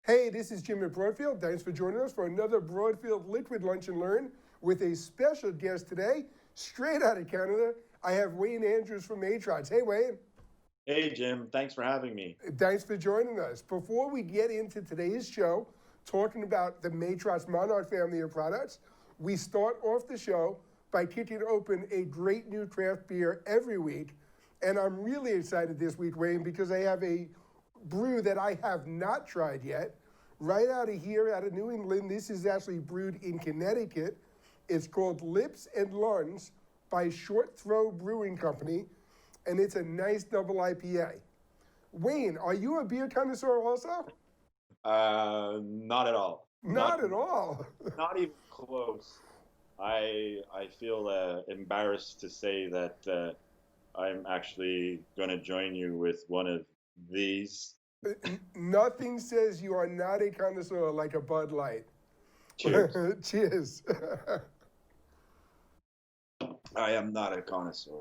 Hey, this is Jim at Broadfield. Thanks for joining us for another Broadfield Liquid Lunch and Learn with a special guest today, straight out of Canada. I have Wayne Andrews from Matrox. Hey, Wayne. Hey, Jim. Thanks for having me. Thanks for joining us. Before we get into today's show, talking about the Matrox Monarch family of products, we start off the show by kicking open a great new craft beer every week. And I'm really excited this week, Wayne, because I have a brew that I have not tried yet. Right out of here, out of New England. This is actually brewed in Connecticut. It's called Lips and Lungs by Short Throw Brewing Company, and it's a nice double IPA. Wayne, are you a beer connoisseur also? Not at all. Not at all. Not even close. I feel embarrassed to say that I'm actually going to join you with one of these. Nothing says you are not a connoisseur like a Bud Light. Cheers. Cheers. I am not a connoisseur.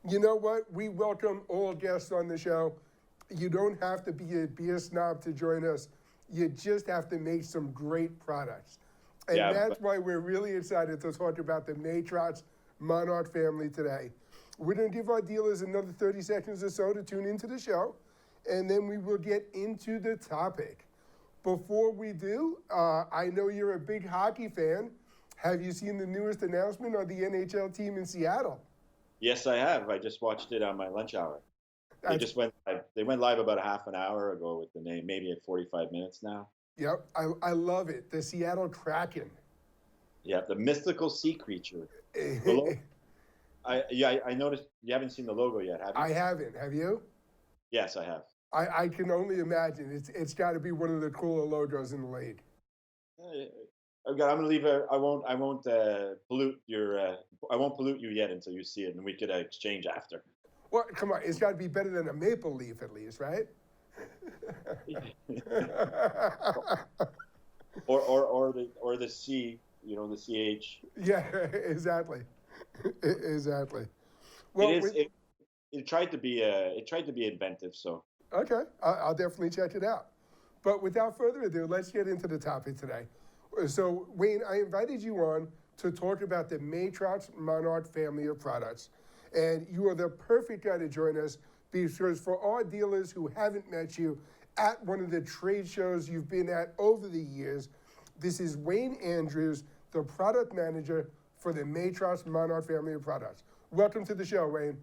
You know what? We welcome all guests on the show. You don't have to be a beer snob to join us. You just have to make some great products. And that's why we're really excited to talk about the Matrox Monarch family today. We're going to give our dealers another 30 seconds or so to tune into the show, and then we will get into the topic. Before we do, I know you're a big hockey fan. Have you seen the newest announcement on the NHL team in Seattle? Yes, I have. I just watched it on my lunch hour. They went live about a half an hour ago with the name, maybe at 45 minutes now. Yep, I love it. The Seattle Kraken. Yeah, the mythical sea creature. I noticed you haven't seen the logo yet, have you? I haven't. Have you? Yes, I have. I can only imagine. It's got to be one of the cooler logos in the league. I'm gonna leave it. I won't pollute your. I won't pollute you yet until you see it, and we could exchange after. Well, come on, it's got to be better than a maple leaf at least, right? or the C, the CH. Yeah, exactly, exactly. Well, it tried to be inventive, so. Okay, I'll definitely check it out. But without further ado, let's get into the topic today. So, Wayne, I invited you on to talk about the Matrox Monarch family of products. And you are the perfect guy to join us because for our dealers who haven't met you at one of the trade shows you've been at over the years, this is Wayne Andrews, the product manager for the Matrox Monarch family of products. Welcome to the show, Wayne.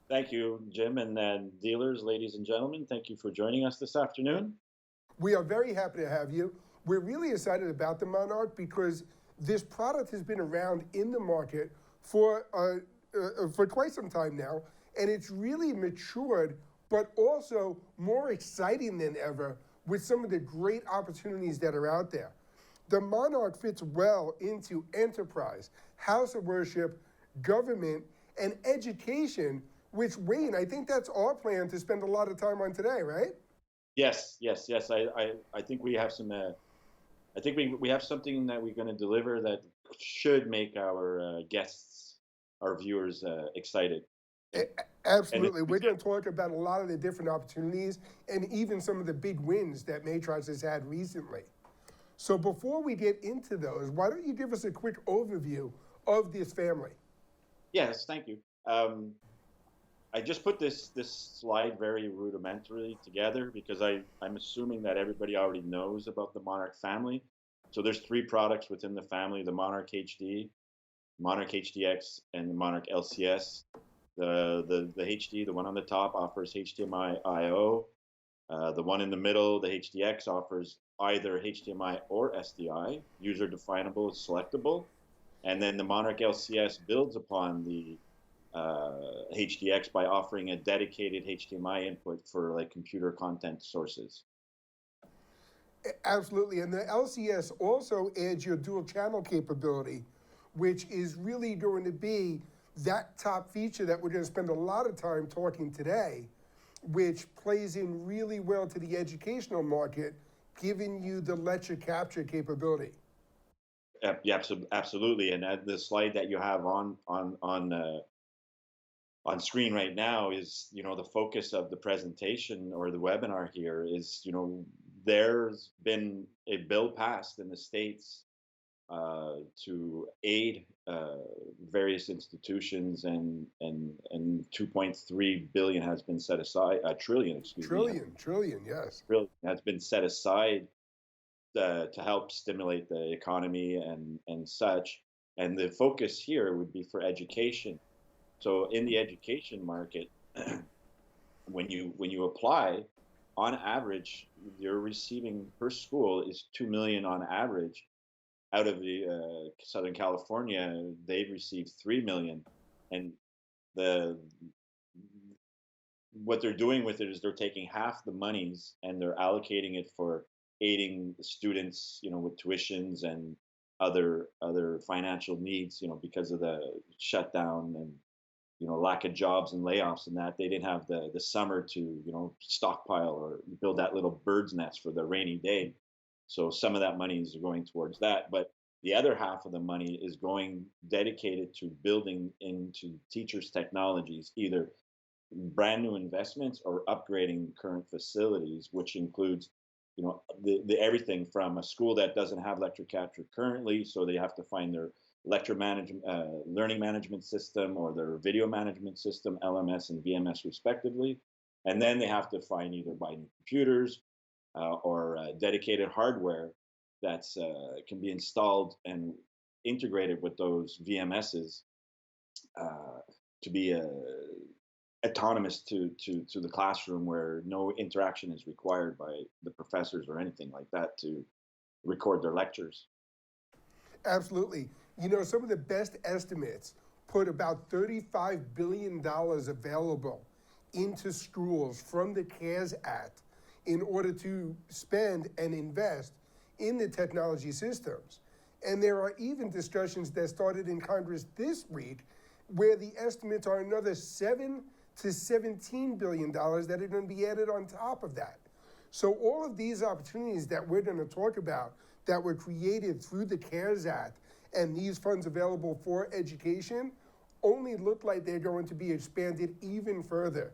Thank you, Jim, and dealers, ladies and gentlemen. Thank you for joining us this afternoon. We are very happy to have you. We're really excited about the Monarch because this product has been around in the market for quite some time now, and it's really matured, but also more exciting than ever with some of the great opportunities that are out there. The Monarch fits well into enterprise, house of worship, government, and education, which, Wayne, I think that's our plan to spend a lot of time on today, right? Yes. I think we have some. I think we have something that we're going to deliver that should make our guests, our viewers, excited. Absolutely. We're going to talk about a lot of the different opportunities and even some of the big wins that Matrox has had recently. So before we get into those, why don't you give us a quick overview of this family? Yes, thank you. I just put this slide very rudimentarily together because I'm assuming that everybody already knows about the Monarch family. So there's 3 products within the family: the Monarch HD, Monarch HDX, and the Monarch LCS. The HD, the one on the top, offers HDMI I/O. The one in the middle, the HDX, offers either HDMI or SDI, user definable, selectable. And then the Monarch LCS builds upon the HDX by offering a dedicated HDMI input for like computer content sources. Absolutely, and the LCS also adds your dual channel capability, which is really going to be that top feature that we're going to spend a lot of time talking today, which plays in really well to the educational market, giving you the lecture capture capability. Yeah, absolutely. And the slide that you have on screen right now is, the focus of the presentation or the webinar here is, there's been a bill passed in the States to aid various institutions, and 2.3 billion has been set aside, a trillion, excuse me, Trillion, yes. has been set aside to help stimulate the economy and such. And the focus here would be for education. So in the education market, when you apply, on average, you're receiving per school is 2 million on average. Out of the Southern California, they've received 3 million, and the what they're doing with it is they're taking half the monies and they're allocating it for aiding the students, with tuitions and other financial needs, because of the shutdown and lack of jobs and layoffs, and that they didn't have the summer to stockpile or build that little bird's nest for the rainy day. So some of that money is going towards that, but the other half of the money is going dedicated to building into teachers' technologies, either brand new investments or upgrading current facilities, which includes, the everything from a school that doesn't have lecture capture currently, so they have to find their lecture management, learning management system, or their video management system, LMS and VMS respectively, and then they have to find either buy new computers or dedicated hardware that's can be installed and integrated with those VMSs to be autonomous to the classroom, where no interaction is required by the professors or anything like that to record their lectures. Absolutely. Some of the best estimates put about $35 billion available into schools from the CARES Act in order to spend and invest in the technology systems. And there are even discussions that started in Congress this week where the estimates are another $7 to $17 billion that are going to be added on top of that. So all of these opportunities that we're going to talk about that were created through the CARES Act and these funds available for education only look like they're going to be expanded even further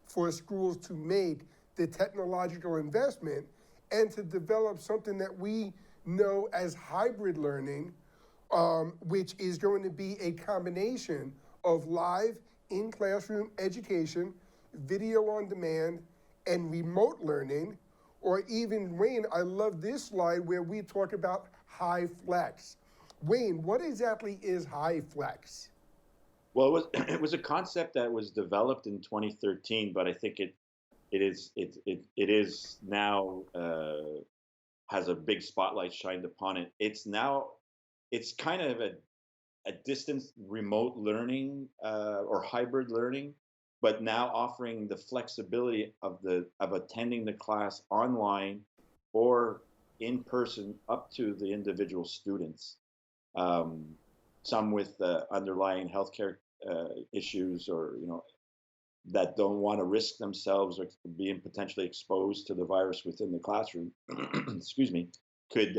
for schools to make the technological investment and to develop something that we know as hybrid learning, which is going to be a combination of live in-classroom education, video on demand, and remote learning, or even, Wayne, I love this slide where we talk about high flex. Wayne, what exactly is high flex? Well, it was a concept that was developed in 2013, but I think it is now has a big spotlight shined upon it. It's kind of a distance remote learning or hybrid learning, but now offering the flexibility of attending the class online or in person up to the individual students. Some with underlying healthcare issues, or that don't want to risk themselves or being potentially exposed to the virus within the classroom. Excuse me, could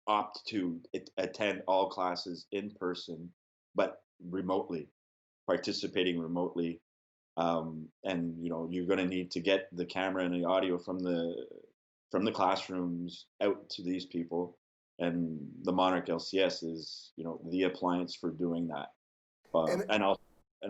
opt to attend all classes in person, but remotely, participating remotely. And you're going to need to get the camera and the audio from the classrooms out to these people, and the Monarch LCS is the appliance for doing that, and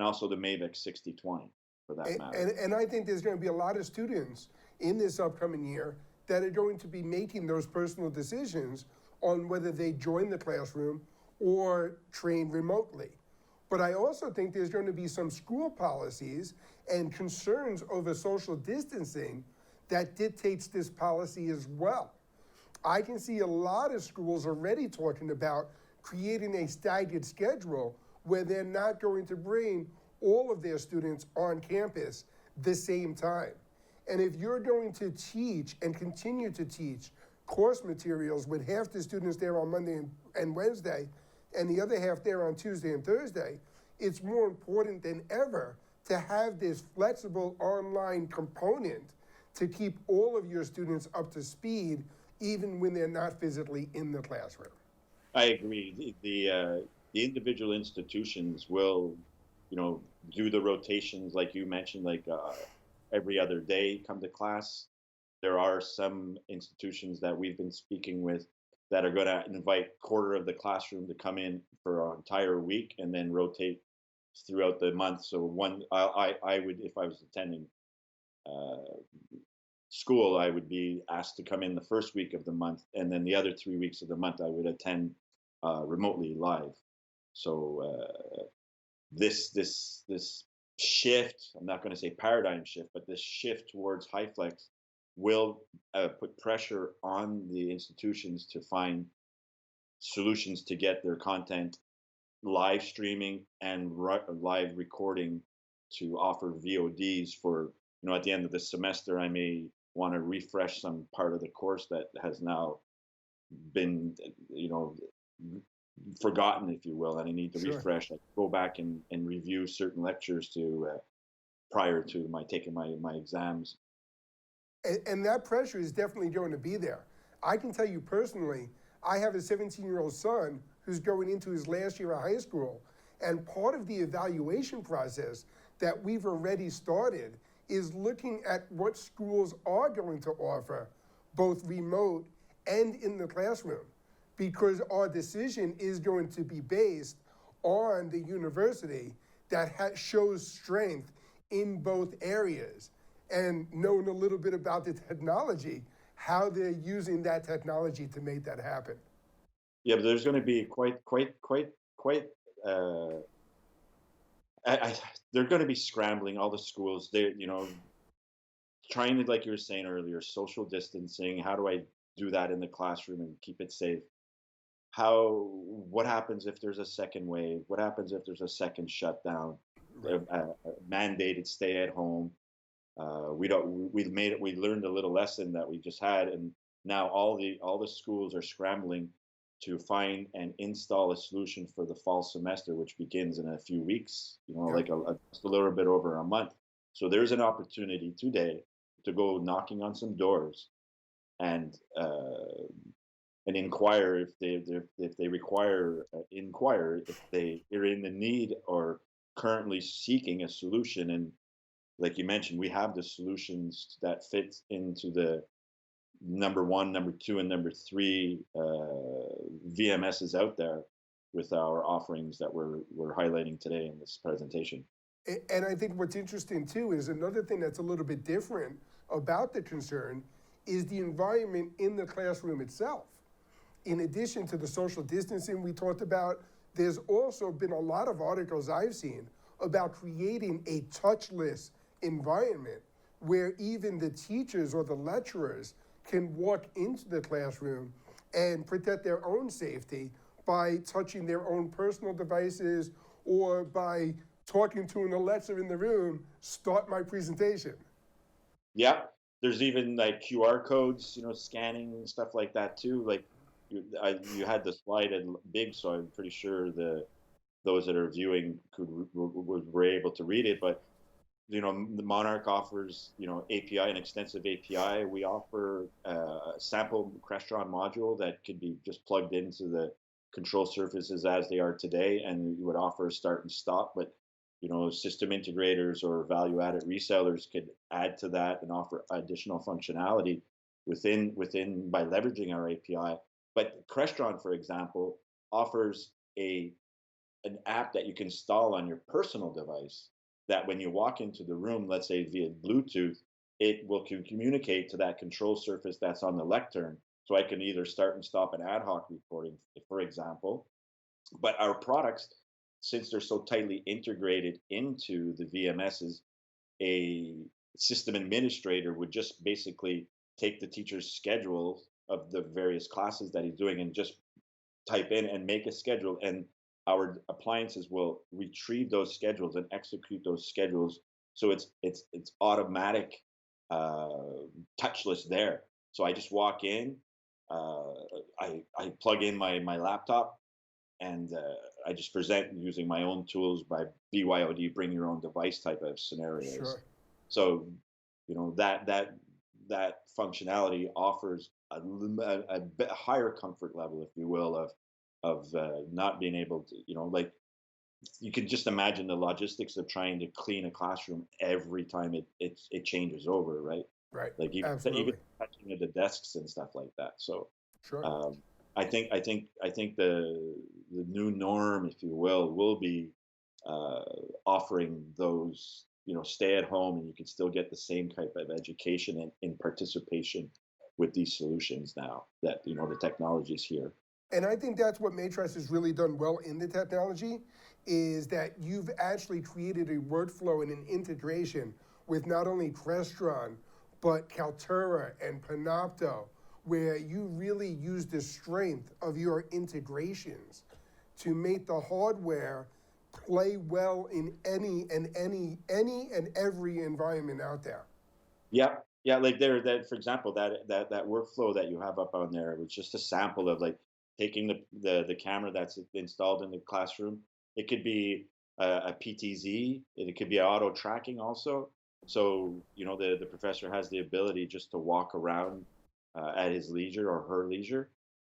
also the Mavic 6020 for that matter. And I think there's going to be a lot of students in this upcoming year that are going to be making those personal decisions on whether they join the classroom or train remotely. But I also think there's going to be some school policies and concerns over social distancing that dictates this policy as well. I can see a lot of schools already talking about creating a staggered schedule where they're not going to bring all of their students on campus the same time. And if you're going to teach and continue to teach course materials with half the students there on Monday and Wednesday and the other half there on Tuesday and Thursday, it's more important than ever to have this flexible online component to keep all of your students up to speed, even when they're not physically in the classroom. I agree. The individual institutions will, do the rotations like you mentioned, like every other day come to class. there are some institutions that we've been speaking with that are going to invite quarter of the classroom to come in for an entire week and then rotate throughout the month. So I would, if I was attending uh, school, I would be asked to come in the first week of the month, and then the other 3 weeks of the month I would attend remotely live. So this shift, I'm not going to say paradigm shift, but this shift towards HyFlex will put pressure on the institutions to find solutions to get their content live streaming and live recording to offer VODs for, at the end of the semester, I may want to refresh some part of the course that has now been, forgotten, if you will, and I need to Sure. refresh. I go back and review certain lectures to prior to my taking my exams. And that pressure is definitely going to be there. I can tell you personally, I have a 17-year-old son who's going into his last year of high school. And part of the evaluation process that we've already started is looking at what schools are going to offer, both remote and in the classroom, because our decision is going to be based on the university that shows strength in both areas, and knowing a little bit about the technology, how they're using that technology to make that happen. Yeah, but there's going to be quite. Uh, I they're going to be scrambling. All the schools, they trying to, like you were saying earlier, social distancing. How do I do that in the classroom and keep it safe? What happens if there's a second wave? What happens if there's a second shutdown? Right. Mandated stay at home. We learned a little lesson that we just had, and now all the schools are scrambling to find and install a solution for the fall semester, which begins in a few weeks. Yep. Like just a little bit over a month. So there's an opportunity today to go knocking on some doors and inquire if they require inquire if they are in the need or currently seeking a solution. And like you mentioned, we have the solutions that fit into the number one, number two, and number three VMSs out there with our offerings that we're highlighting today in this presentation. And I think what's interesting too is another thing that's a little bit different about the concern is the environment in the classroom itself. In addition to the social distancing we talked about, there's also been a lot of articles I've seen about creating a touchless environment where even the teachers or the lecturers can walk into the classroom and protect their own safety by touching their own personal devices or by talking to an Alexa in the room, start my presentation. Yeah, there's even like QR codes, scanning and stuff like that too. Like you had the slide in big, so I'm pretty sure those that are viewing were able to read it. But the Monarch offers API, an extensive API. We offer a sample Crestron module that could be just plugged into the control surfaces as they are today, and you would offer a start and stop. But system integrators or value-added resellers could add to that and offer additional functionality within by leveraging our API. But Crestron, for example, offers an app that you can install on your personal device that when you walk into the room, let's say via Bluetooth, it will communicate to that control surface that's on the lectern. So I can either start and stop an ad hoc recording, for example. But our products, since they're so tightly integrated into the VMSs, a system administrator would just basically take the teacher's schedule of the various classes that he's doing and just type in and make a schedule, and our appliances will retrieve those schedules and execute those schedules. So it's automatic, touchless there. So I just walk in, I plug in my laptop, and I just present using my own tools by BYOD, bring your own device type of scenarios. Sure. So that functionality offers a bit higher comfort level, if you will, of not being able to, like you can just imagine the logistics of trying to clean a classroom every time it changes over, right? Right. like even Absolutely. touching of the desks and stuff like that. So Sure. um, I think the new norm, if you will be uh, offering those, stay at home, and you can still get the same type of education and in participation with these solutions now that the technology is here. And I think that's what Matrox has really done well in the technology is that you've actually created a workflow and an integration with not only Crestron, but Kaltura and Panopto, where you really use the strength of your integrations to make the hardware play well in any and every environment out there. Yeah, yeah. Like that for example, that workflow that you have up on there was just a sample of like taking the camera that's installed in the classroom. It could be a PTZ. It could be auto tracking also. So the professor has the ability just to walk around at his leisure or her leisure,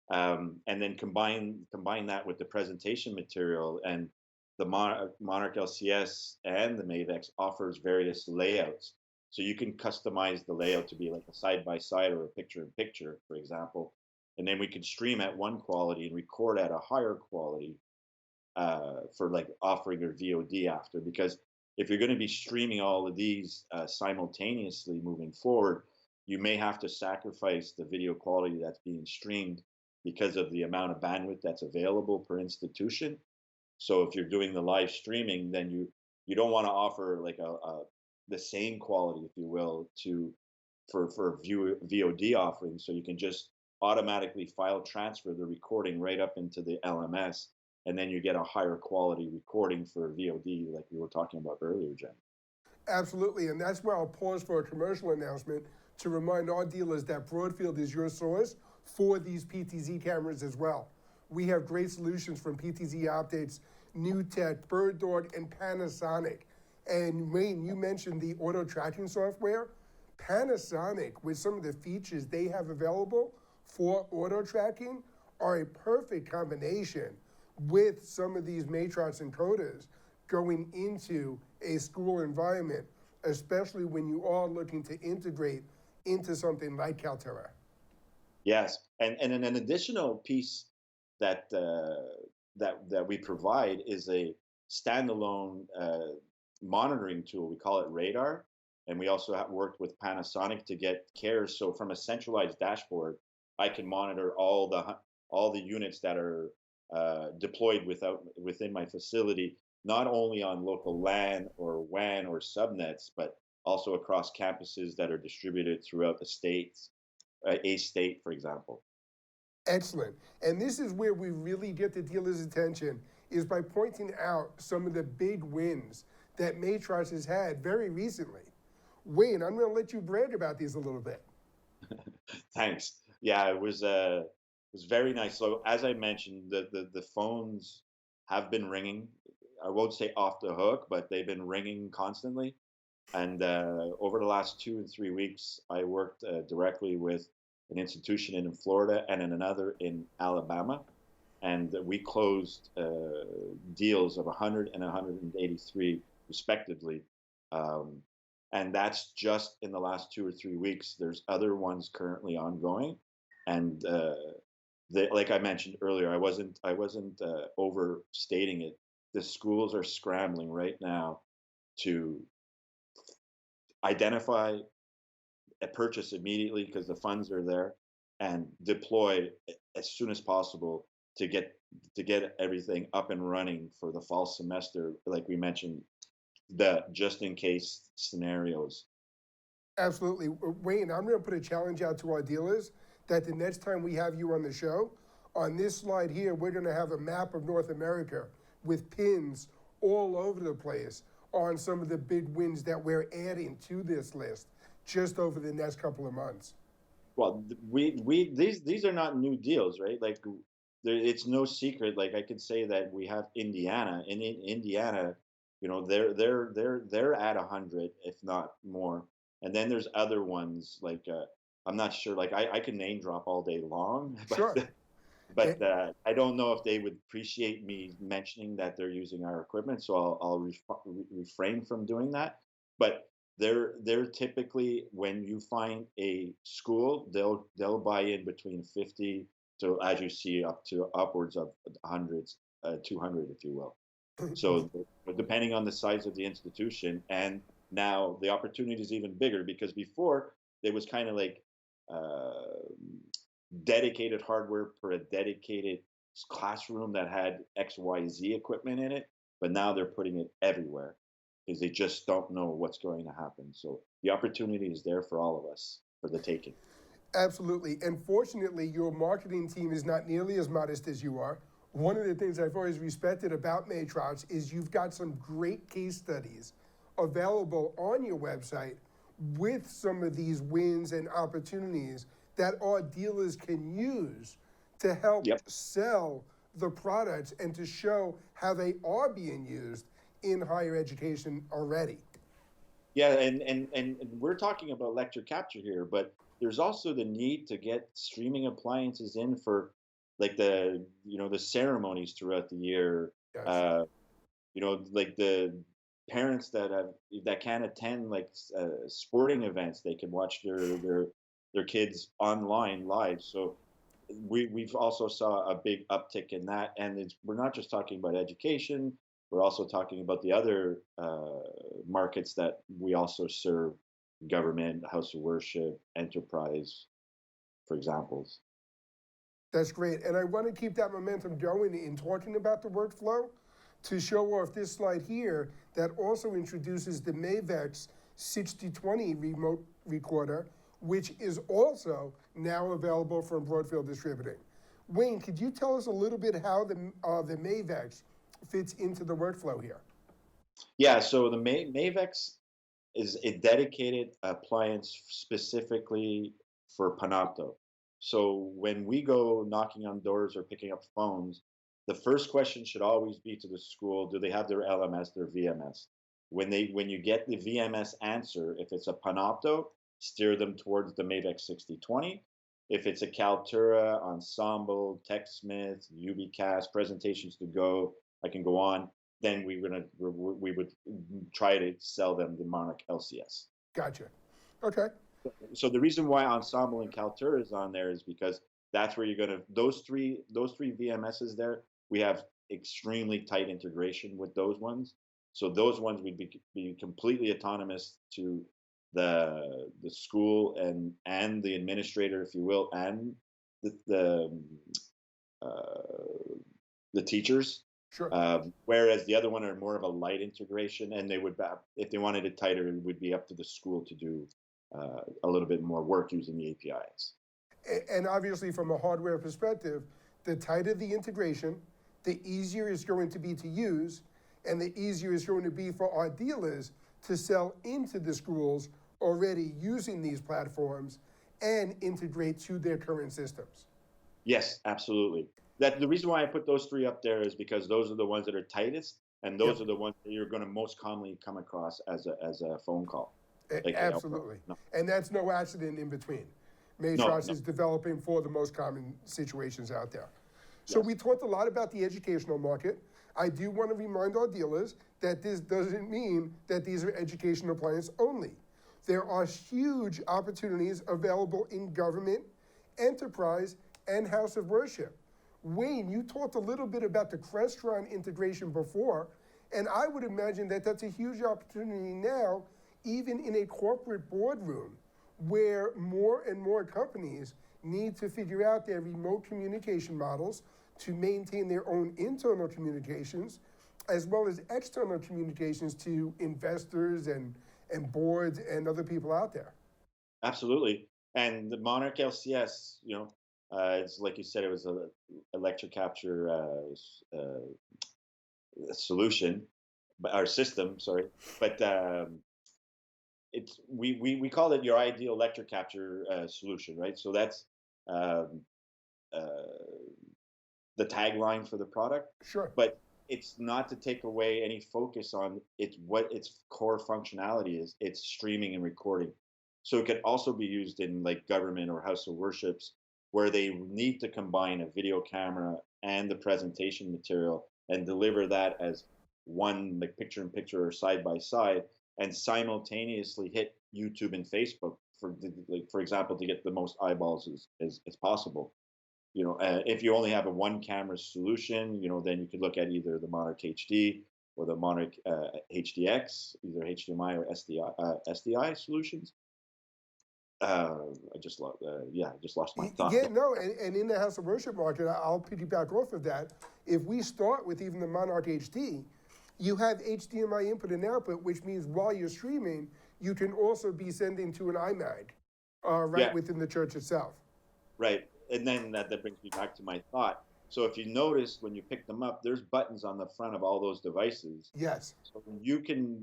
and then combine that with the presentation material. And the Monarch LCS and the Mavex offers various layouts, so you can customize the layout to be like a side by side or a picture in picture, for example. And then we can stream at one quality and record at a higher quality for like offering your VOD after. Because if you're going to be streaming all of these simultaneously moving forward, you may have to sacrifice the video quality that's being streamed because of the amount of bandwidth that's available per institution. So if you're doing the live streaming, then you don't want to offer like a the same quality, if you will, for VOD offerings. So you can just automatically file transfer the recording right up into the LMS, and then you get a higher quality recording for VOD, like we were talking about earlier, Jen. Absolutely, and that's where I'll pause for a commercial announcement to remind our dealers that Broadfield is your source for these PTZ cameras as well. We have great solutions from PTZ Optics, NewTek, Bird Dog, and Panasonic. And Wayne, you mentioned the auto tracking software. Panasonic, with some of the features they have available for auto tracking, are a perfect combination with some of these Matrox encoders going into a school environment, especially when you are looking to integrate into something like Kaltura. Yes, and an additional piece that we provide is a standalone monitoring tool. We call it Radar, and we also have worked with Panasonic to get CARES. So from a centralized dashboard, I can monitor all the units that are deployed within my facility, not only on local LAN or WAN or subnets, but also across campuses that are distributed throughout the states, a state, for example. Excellent. And this is where we really get the dealer's attention is by pointing out some of the big wins that Matrox has had very recently. Wayne, I'm going to let you brag about these a little bit. Thanks. Yeah, it was very nice. So as I mentioned, the phones have been ringing. I won't say off the hook, but they've been ringing constantly. And over the last 2 and 3 weeks, I worked directly with an institution in Florida and in another in Alabama, and we closed deals of 100 and 183 respectively. Um, and that's just in the last 2 or 3 weeks. There's other ones currently ongoing, and like I mentioned earlier, I wasn't overstating it. The schools are scrambling right now to identify a purchase immediately because the funds are there, and deploy as soon as possible to get everything up and running for the fall semester, like we mentioned, the just in case scenarios. Absolutely. Wayne, I'm going to put a challenge out to our dealers that the next time we have you on the show, on this slide here, we're going to have a map of North America with pins all over the place on some of the big wins that we're adding to this list just over the next couple of months. Well, we these are not new deals, right? Like it's no secret. Like I could say that we have Indiana, and in Indiana, they're at 100, if not more. And then there's other ones like I'm not sure. Like I can name drop all day long, Sure. but I don't know if they would appreciate me mentioning that they're using our equipment. So I'll refrain from doing that. But they're typically, when you find a school, they'll buy in between 50 to, as you see, up to upwards of hundreds, 200, if you will. So depending on the size of the institution, and now the opportunity is even bigger because before there was kind of like uh, dedicated hardware for a dedicated classroom that had XYZ equipment in it, but now they're putting it everywhere because they just don't know what's going to happen. So the opportunity is there for all of us for the taking. Absolutely. And fortunately, your marketing team is not nearly as modest as you are. One of the things I've always respected about Matrox is you've got some great case studies available on your website with some of these wins and opportunities that our dealers can use to help Yep. sell the products and to show how they are being used in higher education already. Yeah, and we're talking about lecture capture here, but there's also the need to get streaming appliances in for like the ceremonies throughout the year. Yes. Like the parents that can't attend like sporting events, they can watch their kids online live. So we've also saw a big uptick in that, and we're not just talking about education. We're also talking about the other markets that we also serve: government, house of worship, enterprise, for examples. That's great. And I want to keep that momentum going in talking about the workflow to show off this slide here that also introduces the Mavex 6020 remote recorder, which is also now available from Broadfield Distributing. Wayne, could you tell us a little bit how the Mavex fits into the workflow here? Yeah, so the Mavex is a dedicated appliance specifically for Panopto. So when we go knocking on doors or picking up phones, the first question should always be to the school: do they have their LMS, their VMS? When you get the VMS answer, if it's a Panopto, steer them towards the Mavex 6020. If it's a Kaltura, Ensemble, TechSmith, UBcast, Presentations to Go, I can go on. Then we would try to sell them the Monarch LCS. Gotcha. Okay. So the reason why Ensemble and Kaltura is on there is because that's where you're gonna those three VMSs there. We have extremely tight integration with those ones. So those ones would be completely autonomous to the school and the administrator, if you will, and the uh, the teachers. Sure. Whereas the other one are more of a light integration, and if they wanted it tighter, it would be up to the school to do a little bit more work using the APIs. And obviously, from a hardware perspective, the tighter the integration, the easier it's going to be to use, and the easier it's going to be for our dealers to sell into the schools already using these platforms and integrate to their current systems. Yes, absolutely. That the reason why I put those three up there is because those are the ones that are tightest, and Yep. those are the ones that you're going to most commonly come across as a phone call. Absolutely. No, And that's no accident in between. no, Matrox no, is developing for the most common situations out there. So yes, we talked a lot about the educational market. I do want to remind our dealers that this doesn't mean that these are educational appliances only. There are huge opportunities available in government, enterprise, and house of worship. Wayne, you talked a little bit about the Crestron integration before, and I would imagine that that's a huge opportunity now, even in a corporate boardroom, where more and more companies need to figure out their remote communication models to maintain their own internal communications, as well as external communications to investors and boards and other people out there. absolutely. And the Monarch LCS, it's like you said, it was a lecture capture solution, but our system, sorry, but we call it your ideal lecture capture solution, right? So that's um, uh, the tagline for the product, Sure. but it's not to take away any focus on what its core functionality is. It's streaming and recording. So it could also be used in like government or house of worships where they need to combine a video camera and the presentation material and deliver that as one like picture in picture or side by side. and simultaneously hit YouTube and Facebook for example, to get the most eyeballs as possible. If you only have a one camera solution, then you could look at either the Monarch HD or the Monarch HDX, either HDMI or SDI solutions. I just lost my thought. Yeah, no, and in the house of worship market, I'll piggyback off of that. If we start with even the Monarch HD, you have HDMI input and output, which means while you're streaming, you can also be sending to an iMac Yeah, within the church itself. right. And then that brings me back to my thought. So if you notice when you pick them up, there's buttons on the front of all those devices. Yes. So you can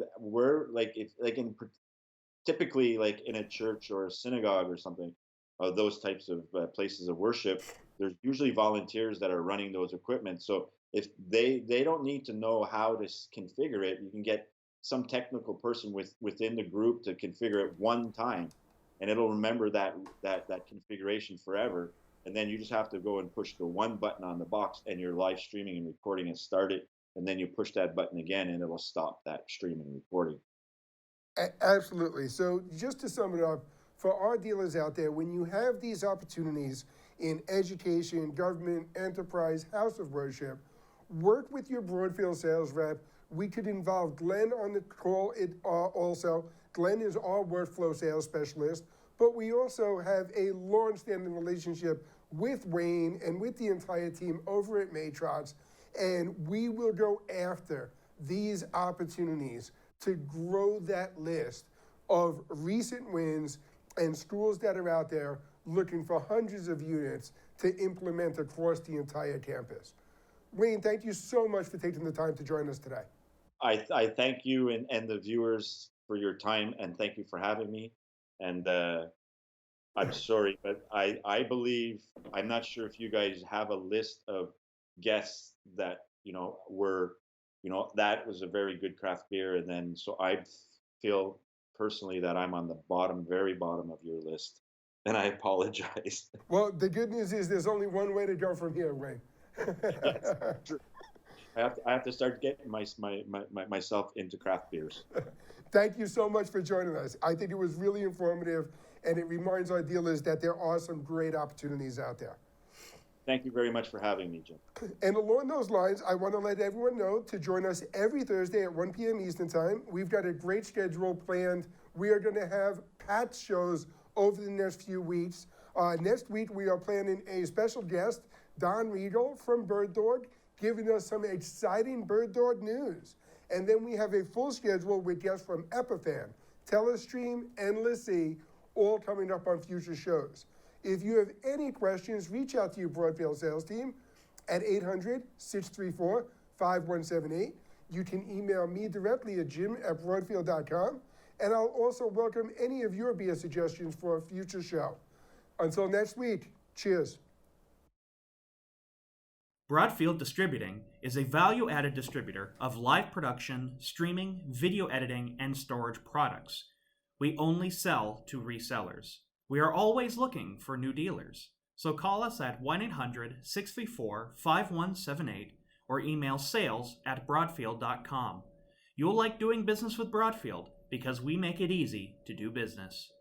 typically like in a church or a synagogue or something, those types of places of worship, there's usually volunteers that are running those equipment. So if they don't need to know how to configure it, you can get some technical person within the group to configure it one time, and it'll remember that configuration forever. And then you just have to go and push the one button on the box, and your live streaming and recording has started. And then you push that button again, and it'll stop that streaming and recording. Absolutely. So just to sum it up, for our dealers out there, when you have these opportunities in education, government, enterprise, house of worship, work with your Broadfield sales rep. We could involve Glenn on the call also. Glenn is our workflow sales specialist, but we also have a long-standing relationship with Wayne and with the entire team over at Matrox, and we will go after these opportunities to grow that list of recent wins and schools that are out there looking for hundreds of units to implement across the entire campus. Wayne, thank you so much for taking the time to join us today. I thank you and the viewers for your time, and thank you for having me. And I'm sorry, but I believe, I'm not sure if you guys have a list of guests that, that was a very good craft beer. And then, so I feel personally that I'm on the very bottom of your list, and I apologize. Well, the good news is there's only one way to go from here, Wayne. Yes, true. I have to start getting myself into craft beers. Thank you so much for joining us. I think it was really informative, and it reminds our dealers that there are some great opportunities out there. Thank you very much for having me, Jim. And along those lines, I want to let everyone know to join us every Thursday at 1 p.m. Eastern Time. We've got a great schedule planned. We are going to have Pat's shows over the next few weeks. Next week, we are planning a special guest, Don Riedel from Bird Dog, giving us some exciting Bird Dog news. And then we have a full schedule with guests from Epiphan, Telestream, and Lissy, all coming up on future shows. If you have any questions, reach out to your Broadfield sales team at 800-634-5178. You can email me directly at jim@broadfield.com, and I'll also welcome any of your beer suggestions for a future show. Until next week, cheers. Broadfield Distributing is a value-added distributor of live production, streaming, video editing, and storage products. We only sell to resellers. We are always looking for new dealers, so call us at 1-800-634-5178 or email sales@broadfield.com. You'll like doing business with Broadfield because we make it easy to do business.